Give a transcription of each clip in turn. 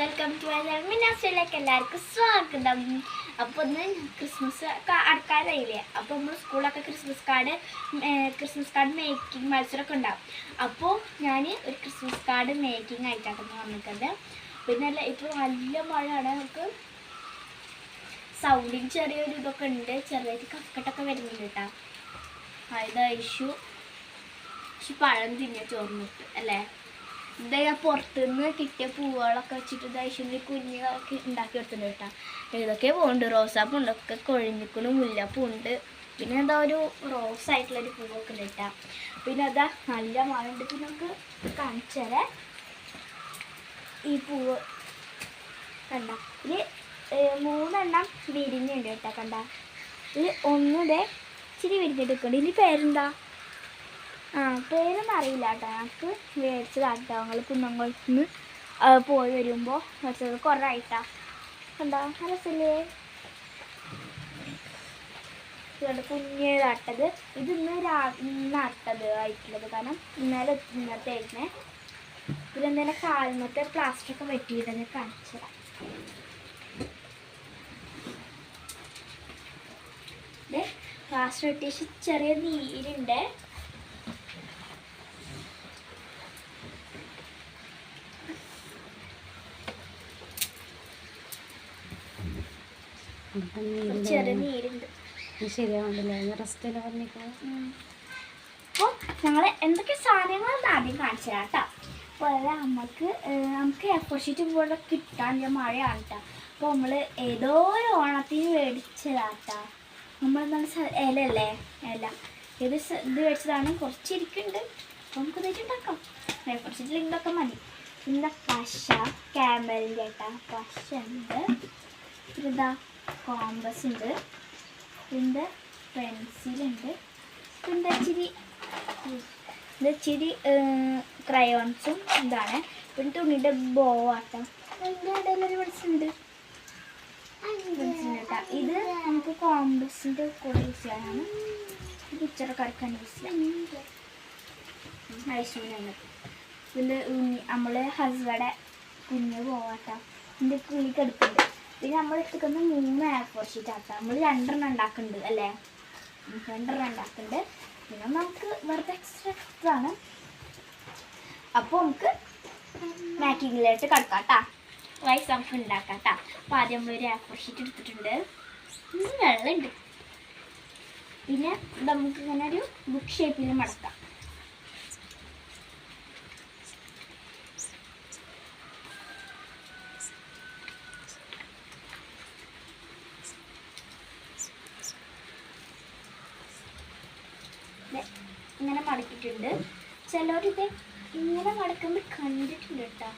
Welcome to മിനാസിലേക്ക് എല്ലാവർക്കും സ്വാഗതം. അപ്പോൾ ഒന്ന് ക്രിസ്മസ് അടുക്കാറായില്ലേ, അപ്പോൾ നമ്മൾ സ്കൂളൊക്കെ ക്രിസ്മസ് കാർഡ് മേക്കിംഗ് മത്സരമൊക്കെ ഉണ്ടാവും. അപ്പോൾ ഞാൻ ഒരു ക്രിസ്മസ് കാർഡ് മേക്കിംഗ് ആയിട്ടാണ് വന്നിട്ടുണ്ട്. പിന്നെ അല്ല, ഇപ്പോൾ നല്ല മഴയാണ്, നമുക്ക് സൗണ്ടിന് ചെറിയൊരു ഇതൊക്കെ ഉണ്ട്, ചെറുതായിട്ട് കഫക്കെട്ടൊക്കെ വരുന്നുണ്ട് കേട്ടോ. ഇത് ഐഷു പഴം തിന്നെ ചോർന്നിട്ട് അല്ലേ. ഇത് ഞാൻ പുറത്തുനിന്ന് കിട്ടിയ പൂവുകളൊക്കെ വെച്ചിട്ട് ഐശ്വര്യ കുഞ്ഞുകളൊക്കെ ഉണ്ടാക്കി എടുത്തിട്ടുണ്ട് കേട്ടോ. ഇതൊക്കെ പൂവുണ്ട്, റോസാപ്പൂണ്ടൊക്കെ കൊഴിഞ്ഞിക്കണു, മുല്ലപ്പൂണ്ട്, പിന്നെ എന്താ ഒരു റോസായിട്ടുള്ളൊരു പൂവൊക്കെ ഉണ്ട് കേട്ടോ. പിന്നെ അതാ നല്ല മഴ ഉണ്ട്. പിന്നെ നമുക്ക് കാണിച്ചാലേ ഈ പൂവ് കണ്ട, ഇത് 3 എണ്ണം വിരിഞ്ഞുണ്ട് കേട്ടോ. കണ്ട, ഇത് ഒന്നിടെ ഇച്ചിരി വിരിഞ്ഞെടുക്കുന്നുണ്ട്. ഇനി പേരെന്താ? പേരൊന്നും അറിയില്ല കേട്ടോ, ഞങ്ങൾക്ക് മേടിച്ചതാട്ടോ. ഞങ്ങൾ കുന്നംകുളത്ത് നിന്ന് പോയി വരുമ്പോൾ മേടിച്ചത് കുറേ ആയിട്ടാ. കണ്ടോ രസല്ലേ, കുഞ്ഞേതാട്ടത്. ഇത് ഇന്നാട്ടത് ആയിട്ടുള്ളത്, കാരണം ഇന്നത്തെ ആയിരുന്നേ. ഇതിലെന്തെങ്കിലും കാൽമത്തെ പ്ലാസ്റ്ററൊക്കെ വെട്ടിയിട്ടെന്ന് കാണിച്ചതാണ്. പ്ലാസ്റ്റർ വെട്ടിയ ചെറിയ നീരുണ്ട്. അപ്പോൾ ഞങ്ങൾ എന്തൊക്കെ സാധനങ്ങളൊന്നും ആദ്യം കാണിച്ചു തരാം കേട്ടോ. അപ്പോൾ നമുക്ക് എയർപോർട്ട് ഷീറ്റ് പോലെ കിട്ടാൻ മഴയാണ് കേട്ടോ. അപ്പോൾ നമ്മൾ ഏതോ ഒരു ഓണത്തിന് മേടിച്ചതാട്ടോ. നമ്മളെന്താണ് ഇലല്ലേ, ഇല ഇത് മേടിച്ചതാണ്. കുറച്ചിരിക്കുന്നുണ്ട്, അപ്പോൾ നമുക്ക് ഇതായിട്ടുണ്ടാക്കാം. എയർപോർട്ട് ഷീറ്റിൽ ഇതൊക്കെ മതി. പിന്നെ പശ, ക്യാമലിൻ്റെ കേട്ടോ, പശ ഉണ്ട്. ഇതാ കോമ്പസ് ഉണ്ട്, പിന്നെ പെൻസിലുണ്ട്, പിന്നെ ഇച്ചിരി ക്രയോൺസും ഇതാണ്. പിന്നെ തുണിയുടെ ബോ ആട്ടോ. അതിൻ്റെ ഇടയിലൊരു പെൻസിലുണ്ട് കേട്ടോ. ഇത് നമുക്ക് കോമ്പസിൻ്റെ കൂടെ യൂസ് ചെയ്യാനാണ്. പിക്ചറൊക്കെ വരയ്ക്കാൻ യൂസ് ചെയ്യാം. ഐശ്വര്യ ഇതിൻ്റെ നമ്മൾ ഹസ്ബയുടെ കുഞ്ഞ് പോവാട്ടോ. ഇതിൻ്റെ കുഞ്ഞിക്ക് എടുക്കുന്നുണ്ട്. പിന്നെ നമ്മൾ എടുക്കുന്ന 3 A4 ഷീറ്റ് ആക്കാം. നമ്മൾ 2 എണ്ണം ഉണ്ടാക്കുന്നുണ്ട് അല്ലേ, 2 എണ്ണം ഉണ്ടാക്കുന്നുണ്ട്. പിന്നെ നമുക്ക് വെറുതെ എക്സ്ട്രാ ആണ്. അപ്പോൾ നമുക്ക് മേക്കിങ്ങിലായിട്ട് കിടക്കാം കേട്ടോ. റൈസ് നമുക്ക് ഉണ്ടാക്കാം കേട്ടോ. അപ്പോൾ ആദ്യം നമ്മളൊരു A4 ഷീറ്റ് എടുത്തിട്ടുണ്ട്, വെള്ളമുണ്ട്. പിന്നെ നമുക്ക് ഇങ്ങനെ ഒരു ബുക്ക് ഷേപ്പിൽ മടക്കാം. ഇങ്ങനെ മടക്കിയിട്ടുണ്ട്. ചിലരിത് ഇങ്ങനെ മടക്കുമ്പോൾ കണ്ടിട്ടുണ്ട് കേട്ടോ.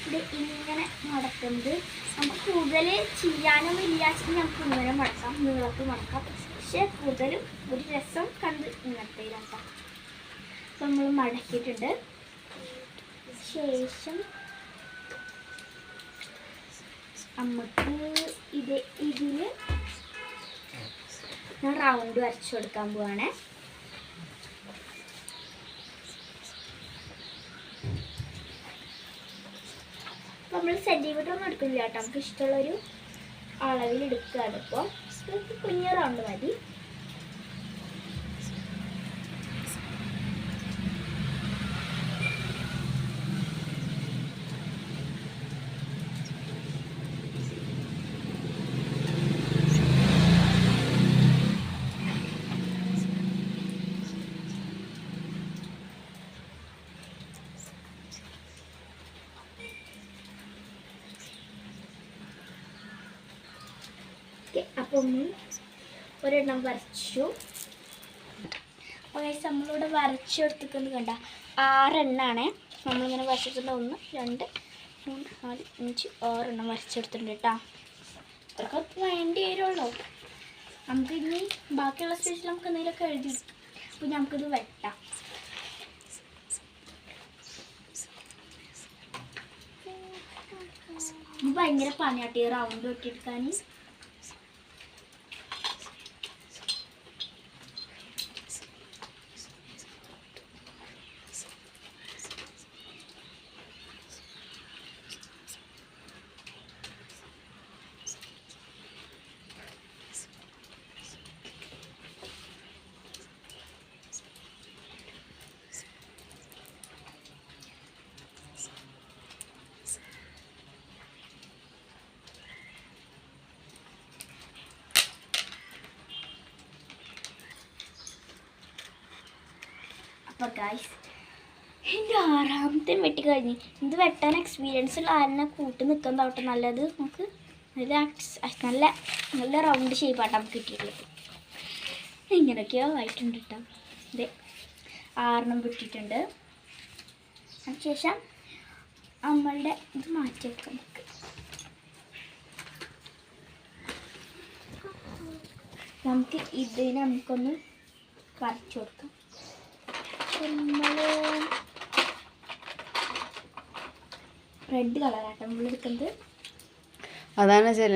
ഇത് ഇങ്ങനെ മടക്കുന്നത് നമുക്ക് കൂടുതൽ ചെയ്യാനൊന്നും ഇല്ലാച്ചെങ്കിൽ നമുക്ക് ഇങ്ങനെ മടക്കാം, നീളത്ത് മടക്കാം. പക്ഷെ കൂടുതലും ഒരു രസം കണ്ട് ഇങ്ങനത്തെ ഇതാക്കാം. അപ്പം നമ്മൾ മടക്കിയിട്ടുണ്ട്. ശേഷം നമുക്ക് ഇതിൽ ഞാൻ റൗണ്ട് വരച്ചു കൊടുക്കാൻ പോവാണ്. അപ്പോൾ നമ്മൾ സെൻറ്റിമീറ്റർ ഒന്നും എടുക്കുന്നില്ല കേട്ടോ, നമുക്ക് ഇഷ്ടമുള്ളൊരു അളവിൽ എടുക്കുകയാണ്. ഇപ്പോൾ കുഞ്ഞ് റൗണ്ട് മതി. അപ്പം ഒരെണ്ണം വരച്ചു. അപ്പോൾ നമ്മളിവിടെ വരച്ചെടുത്തിട്ടുണ്ട്. കണ്ട 6 എണ്ണമാണ് നമ്മളിങ്ങനെ വരച്ചിട്ടുണ്ട്. 1 2 3 4 5 6 എണ്ണം വരച്ചെടുത്തിട്ടുണ്ട് കേട്ടോ. അതൊക്കെ വേണ്ടി വരുള്ളൂ. നമുക്ക് ഇനി ബാക്കിയുള്ള സ്പേസിൽ നമുക്ക് എന്തെങ്കിലുമൊക്കെ എഴുതി. അപ്പോൾ നമുക്കിത് വെട്ടാം. ഇത് ഭയങ്കര പണിയാട്ടി റൗണ്ട് വെട്ടിയെടുക്കാൻ. അപ്പോൾ ഗൈസ് എൻ്റെ 6ാമത്തെ വെട്ടി കഴിഞ്ഞ്. ഇത് വെട്ടാൻ എക്സ്പീരിയൻസ് ഉള്ള ആരെന്നെ കൂട്ടി നിൽക്കുന്നതാവട്ടെ നല്ലത്. നമുക്ക് നല്ല നല്ല റൗണ്ട് ഷേപ്പായിട്ട് നമുക്ക് കിട്ടിയിട്ടുള്ളത്. ഇങ്ങനെയൊക്കെയോ ആയിട്ടുണ്ട് കേട്ടോ. ഇത് 6 വെട്ടിയിട്ടുണ്ട്. അതിനുശേഷം നമ്മളുടെ ഇത് മാറ്റി വെക്കാം. നമുക്ക് ഇതിനെ നമുക്കൊന്ന് വരച്ചു കൊടുക്കാം. റെഡ് കളറാട്ടോ നമ്മൾ എടുക്കുന്നത്. അതാണ് ചില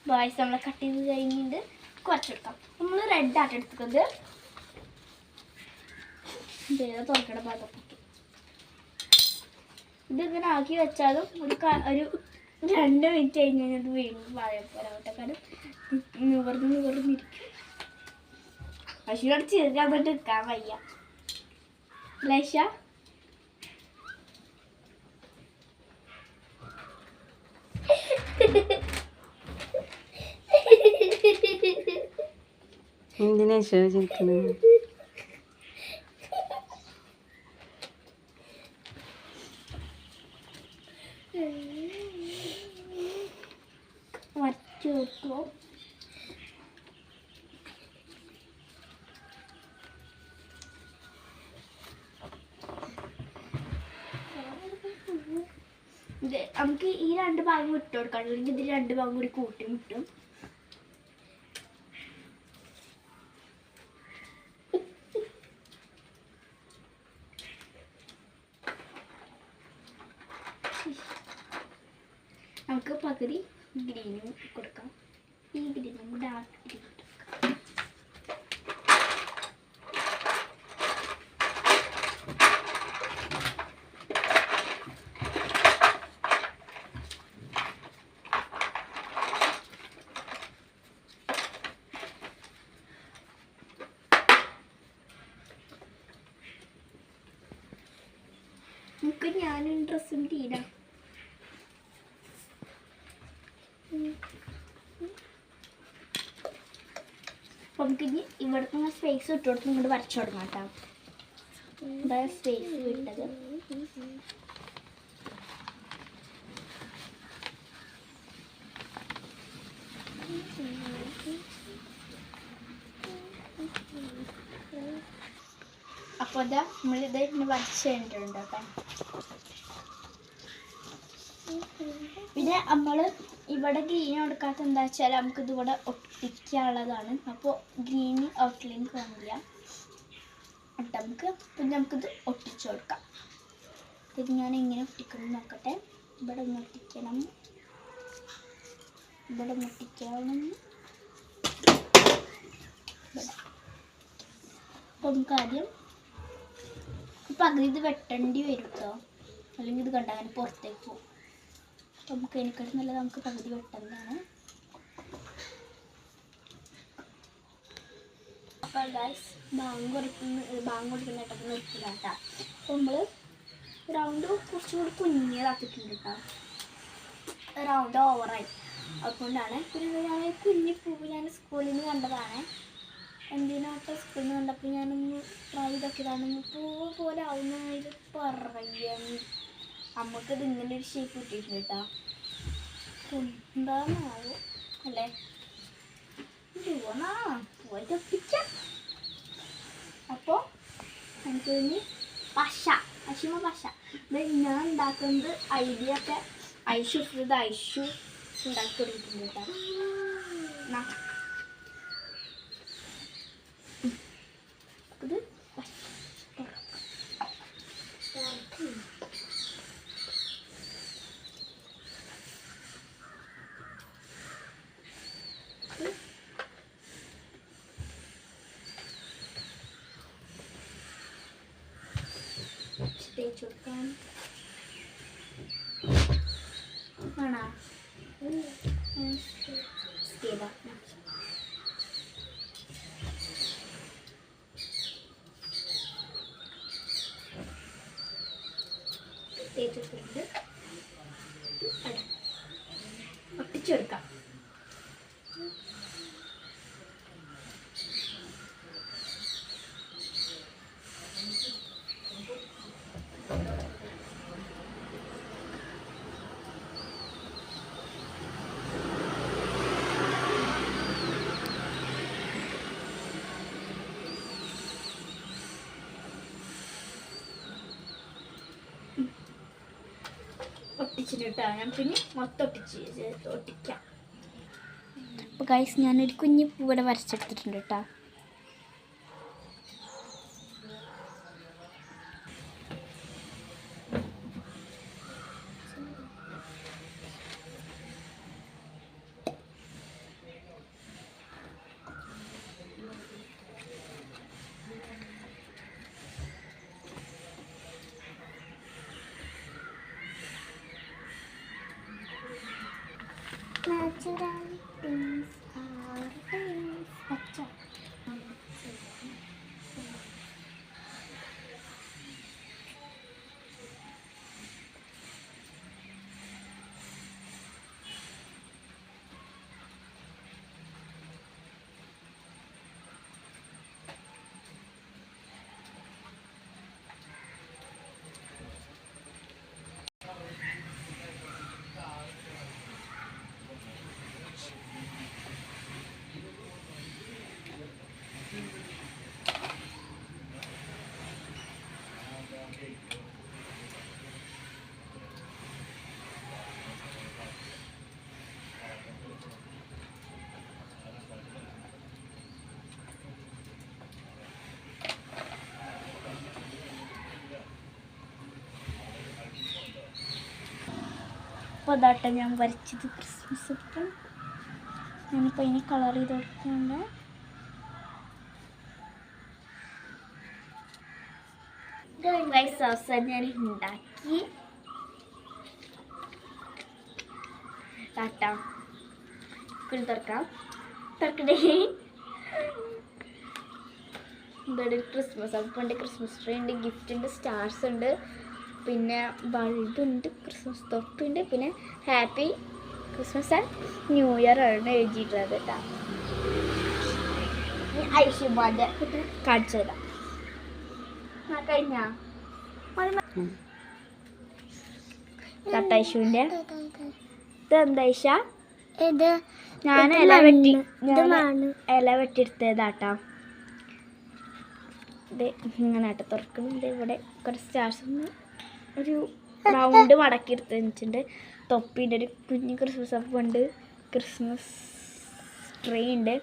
ബോയ്സ് നമ്മൾ കട്ട് ചെയ്ത് കഴിഞ്ഞിട്ട് കുറച്ചെടുക്കാം. നമ്മൾ റെഡ് ആയിട്ട് എടുക്കുന്നത് തുറക്കട ഭാഗത്തൊക്കെ ഇതിങ്ങനെ ആക്കി വെച്ചാലും ഒരു 2 മിനിറ്റ് കഴിഞ്ഞ് കഴിഞ്ഞത് വീണ്ടും പോരാവട്ടെ. കാരണം നിവർന്നിരിക്കും. പശുവിനോട് ചെറുതാന്നിട്ട് നിൽക്കാൻ വയ്യ. ലേശ എന്തിനാ ചിരിക്കുന്നത്? വരച്ചു കൊടുത്തു. ഇത് നമുക്ക് ഈ 2 ഭാഗം വിട്ട് കൊടുക്കാം. അല്ലെങ്കിൽ ഇതിൽ 2 ഭാഗം കൂടി കൂട്ടി മുട്ടും. നമുക്ക് പകുതി ഗ്രീനും കൊടുക്കാം. ഈ ഗ്രീൻ നമുക്ക് ഡാർക്ക് ഗ്രീൻ കൊടുക്കാം. നമുക്ക് ഞാനും ഡ്രസ്സും തീരാം. അപ്പം നമുക്കിനി ഇവിടുത്തെ സ്പേസ് ഇട്ട് കൊടുത്ത് ഇങ്ങോട്ട് വരച്ചു തുടങ്ങാം കേട്ടോ. എന്താ സ്പേസ് വിട്ടത്. അപ്പോൾ അതാ നമ്മളിത് ഇങ്ങനെ വരച്ച് കഴിഞ്ഞിട്ടുണ്ട് കേട്ടോ. പിന്നെ നമ്മൾ ഇവിടെ ഗ്രീൻ കൊടുക്കാത്ത എന്താ വെച്ചാൽ നമുക്കിത് ഇവിടെ ഒട്ടിക്കാനുള്ളതാണ്. അപ്പോൾ ഗ്രീൻ ഔട്ട്ലൈൻ കാണില്ല എന്നിട്ട് നമുക്കിത് ഒട്ടിച്ചു കൊടുക്കാം. ഇത് ഞാൻ എങ്ങനെ ഒട്ടിക്കണം നോക്കട്ടെ. ഇവിടെ ഒന്ന് ഒട്ടിക്കണം, ഇവിടെ ഒന്ന് ഒട്ടിക്കണം. അപ്പോൾ നമുക്ക് ആദ്യം പകുതി ഇത് വെട്ടേണ്ടി വരും കേട്ടോ. അല്ലെങ്കിൽ ഇത് കണ്ട അങ്ങനെ പുറത്തേക്ക് പോകും. അപ്പോൾ നമുക്ക് എനിക്കത് നല്ലത് നമുക്ക് പകുതി വെട്ടേണ്ടതാണ്. അപ്പോൾ ഗൈസ് ബാങ്ക് കൊടുക്കുന്നിട്ടപ്പോൾ നിർത്തില്ല കേട്ടോ. അപ്പോൾ നമ്മൾ റൗണ്ട് കുറച്ചും കൂടി കുഞ്ഞതാക്കിയിട്ടുണ്ട് കേട്ടോ. റൗണ്ട് ഓവറായി അതുകൊണ്ടാണ്. പിന്നെ ഞാൻ കുഞ്ഞി പൂവ് ഞാൻ സ്കൂളിൽ നിന്ന് കണ്ടതാണ്. എന്തിനാട്ടോ സ്കൂളിൽ നിന്ന് കണ്ടപ്പോൾ ഞാനൊന്ന് ട്രൈ ചെയ്തൊക്കെയതാണ്. പൂവ് പോലെ ആവുന്നതിൽ പറയാൻ നമുക്കത് ഇങ്ങനെ ഒരു ഷേപ്പ് കിട്ടിയിട്ടുണ്ട് കേട്ടോ. എന്താണാവോ അല്ലേ പോയിട്ട് ഒപ്പിക്കാം. അപ്പോൾ എനിക്ക് ഇനി അശിമ പശ ഇത് ഞാൻ ഉണ്ടാക്കുന്നത് ഐഡിയ ഒക്കെ ഐഷു ഉണ്ടാക്കി കൊടുത്തിട്ടുണ്ട് കേട്ടോ. ഇത് തേച്ച് കൊടുക്കാം. ആണോ ഒട്ടിച്ചെടുക്കാം. ഒട്ടിച്ചിട്ടാ ഞാൻ പിന്നെ മൊത്തം ഒട്ടിക്കാം. അപ്പോൾ ഗൈസ് ഞാനൊരു കുഞ്ഞു പൂവിടെ വരച്ചെടുത്തിട്ടുണ്ട് കേട്ടോ. Natural things are things अच्छा അപ്പോൾ അതാട്ടെ ഞാൻ വരച്ചത് ക്രിസ്മസ് ഒക്കെ. ഞാനിപ്പോൾ ഇനി കളർ ചെയ്ത് കൊടുക്കുന്നുണ്ട്. അവസാനം ഞാൻ ഉണ്ടാക്കി ടാറ്റ തുറക്കണേ. ഇവിടെ ക്രിസ്മസ് അപ്പുണ്ട്, ക്രിസ്മസ് ട്രീ ഉണ്ട്, ഗിഫ്റ്റ് ഉണ്ട്, സ്റ്റാർസ് ഉണ്ട്, പിന്നെ ബൾബുണ്ട്, ക്രിസ്മസ് തൊപ്പിയുണ്ട്, പിന്നെ happy Christmas and new year ആണ് എഴുതിയിട്ടുള്ളത് കേട്ടോ. ഐഷുമാൻ്റെ കാണിച്ചു തരാം. കഴിഞ്ഞ ഐഷുവിൻ്റെ ഇതെന്താ ഐഷ? ഇത് ഞാൻ ഇല വെട്ടിയെടുത്തതാട്ടോ. ഇത് ഇങ്ങനെ ആട്ടോ തുറക്കുന്നുണ്ട്. ഇവിടെ കുറച്ച് സ്റ്റാർസ് ഒരു റൗണ്ട് മടക്കി വെച്ചിട്ടുണ്ട്. തൊപ്പിൻ്റെ ഒരു കുഞ്ഞ് ക്രിസ്മസ് അപ്പുണ്ട്, ക്രിസ്മസ് ട്രീ ഉണ്ട്,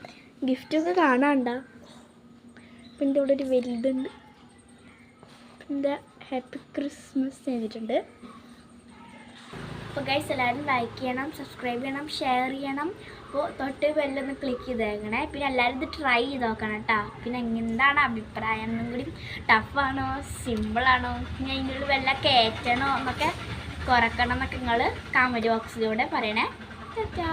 ഗിഫ്റ്റൊക്കെ കാണാണ്ട. പിന്നെ ഇവിടെ ഒരു വലുതുണ്ട്. പിന്നെ ഹാപ്പി ക്രിസ്മസ് ചെയ്തിട്ടുണ്ട്. അപ്പോൾ ഗൈസ് എല്ലാവരും ലൈക്ക് ചെയ്യണം, സബ്സ്ക്രൈബ് ചെയ്യണം, ഷെയർ ചെയ്യണം. അപ്പോൾ തൊട്ട് ബെല്ലൊന്ന് ക്ലിക്ക് ചെയ്തേക്കണേ. പിന്നെ എല്ലാവരും ഇത് ട്രൈ ചെയ്ത് നോക്കണം കേട്ടോ. പിന്നെ എന്താണ് അഭിപ്രായം, ഒന്നും കൂടി ടഫാണോ സിമ്പിളാണോ, ഇനി അതിൻ്റെ ഉള്ളിൽ വല്ല കയറ്റണോ എന്നൊക്കെ കുറക്കണം എന്നൊക്കെ നിങ്ങൾ കമൻറ്റ് ബോക്സിലൂടെ പറയണേ. ടാറ്റാ.